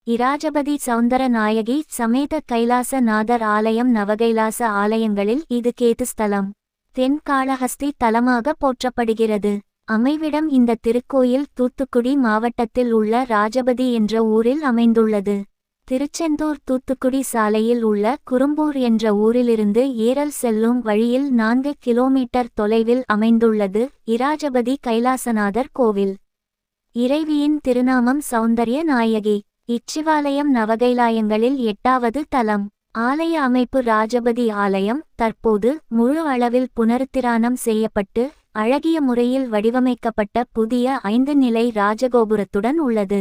இராஜபதி சௌந்தர நாயகி சமேத கைலாச நாதர் ஆலயம் நவகைலாச ஆலயங்களில் இது கேது ஸ்தலம். தென்காளஹஸ்தி தலமாக போற்றப்படுகிறது. அமைவிடம் இந்த திருக்கோயில் தூத்துக்குடி மாவட்டத்தில் உள்ள ராஜபதி என்ற ஊரில் அமைந்துள்ளது. திருச்செந்தூர் தூத்துக்குடி சாலையில் உள்ள குறும்பூர் என்ற ஊரிலிருந்து ஏரல் செல்லும் வழியில் 4 கிலோமீட்டர் தொலைவில் அமைந்துள்ளது இராஜபதி கைலாசநாதர் கோவில். இறைவியின் திருநாமம் சௌந்தர்ய நாயகி. இச்சிவாலயம் நவகைலாயங்களில் 8வது தலம். ஆலய அமைப்பு ராஜபதி ஆலயம் தற்போது முழு அளவில் புனருத்திரானம் செய்யப்பட்டு அழகிய முறையில் வடிவமைக்கப்பட்ட புதிய 5 நிலை ராஜகோபுரத்துடன் உள்ளது.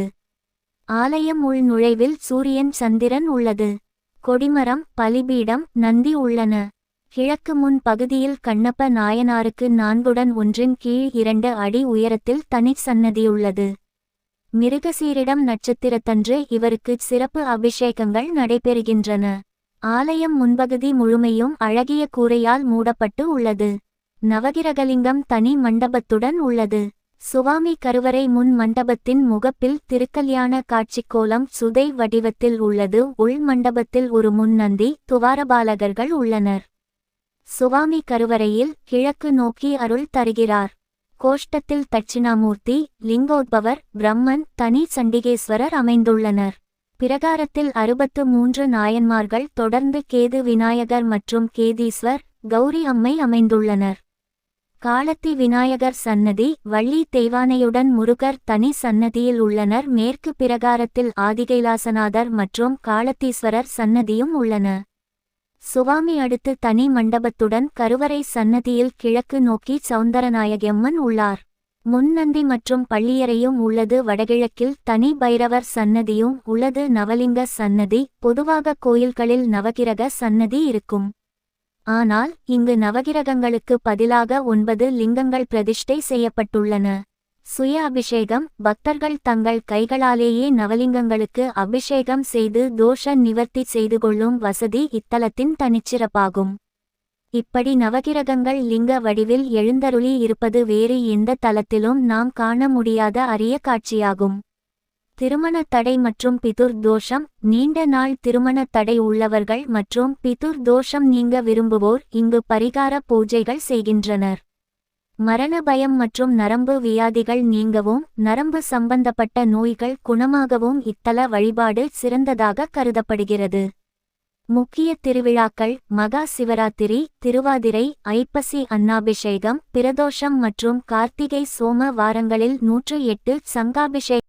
ஆலயம் உள் நுழைவில் சூரியன் சந்திரன் உள்ளது. கொடிமரம் பலிபீடம் நந்தி உள்ளன. கிழக்கு முன் பகுதியில் கண்ணப்ப நாயனாருக்கு 4 ஒன்றின் கீழ் 2 அடி உயரத்தில் தனி சன்னதியுள்ளது. மிருகசீரிடம் நட்சத்திரத்தன்று இவருக்கு சிறப்பு அபிஷேகங்கள் நடைபெறுகின்றன. ஆலயம் முன்பகுதி முழுமையும் அழகிய கூரையால் மூடப்பட்டு உள்ளது. நவகிரகலிங்கம் தனி மண்டபத்துடன் உள்ளது. சுவாமி கருவறை முன் மண்டபத்தின் முகப்பில் திருக்கல்யாண காட்சிக்கோலம் சுதை வடிவத்தில் உள்ளது. உள் மண்டபத்தில் ஒரு முன்னந்தி துவாரபாலகர்கள் உள்ளனர். சுவாமி கருவறையில் கிழக்கு நோக்கி அருள் தருகிறார். கோஷ்டத்தில் தட்சிணாமூர்த்தி லிங்கோத்பவர் பிரம்மன் தனி சண்டிகேஸ்வரர் அமைந்துள்ளனர். பிரகாரத்தில் 63 நாயன்மார்கள் தொடர்ந்து கேது விநாயகர் மற்றும் கேதீஸ்வர் கௌரி அம்மை அமைந்துள்ளனர். காலத்தி விநாயகர் சன்னதி வள்ளி தெய்வானையுடன் முருகர் தனி சன்னதியில் உள்ளனர். மேற்கு பிரகாரத்தில் ஆதிகைலாசநாதர் மற்றும் காலத்தீஸ்வரர் சன்னதியும் உள்ளன. சுவாமி அடுத்து தனி மண்டபத்துடன் கருவறை சன்னதியில் கிழக்கு நோக்கி சௌந்தரநாயகியம்மன் உள்ளார். முன்னந்தி மற்றும் பள்ளியறையும் உள்ளது. வடகிழக்கில் தனி பைரவர் சன்னதியும் உள்ளது. நவலிங்க சன்னதி பொதுவாக கோயில்களில் நவகிரக சன்னதி இருக்கும். ஆனால் இங்கு நவகிரகங்களுக்கு பதிலாக 9 லிங்கங்கள் பிரதிஷ்டை செய்யப்பட்டுள்ளன. சுய அபிஷேகம் பக்தர்கள் தங்கள் கைகளாலேயே நவலிங்கங்களுக்கு அபிஷேகம் செய்து தோஷ நிவர்த்தி செய்து கொள்ளும் வசதி இத்தலத்தின் தனிச்சிறப்பாகும். இப்படி நவகிரகங்கள் லிங்க வடிவில் எழுந்தருளி இருப்பது வேறு எந்த தலத்திலும் நாம் காண முடியாத அரிய காட்சியாகும். திருமண தடை மற்றும் பிதுர் தோஷம் நீண்ட நாள் திருமண தடை உள்ளவர்கள் மற்றும் பிதுர் தோஷம் நீங்க விரும்புவோர் இங்கு பரிகார பூஜைகள் செய்கின்றனர். மரண பயம் மற்றும் நரம்பு வியாதிகள் நீங்கவும் நரம்பு சம்பந்தப்பட்ட நோய்கள் குணமாகவும் இத்தல வழிபாடு சிறந்ததாக கருதப்படுகிறது. முக்கிய திருவிழாக்கள் மகா சிவராத்திரி திருவாதிரை ஐப்பசி அன்னாபிஷேகம் பிரதோஷம் மற்றும் கார்த்திகை சோம வாரங்களில் 108 சங்காபிஷேகம்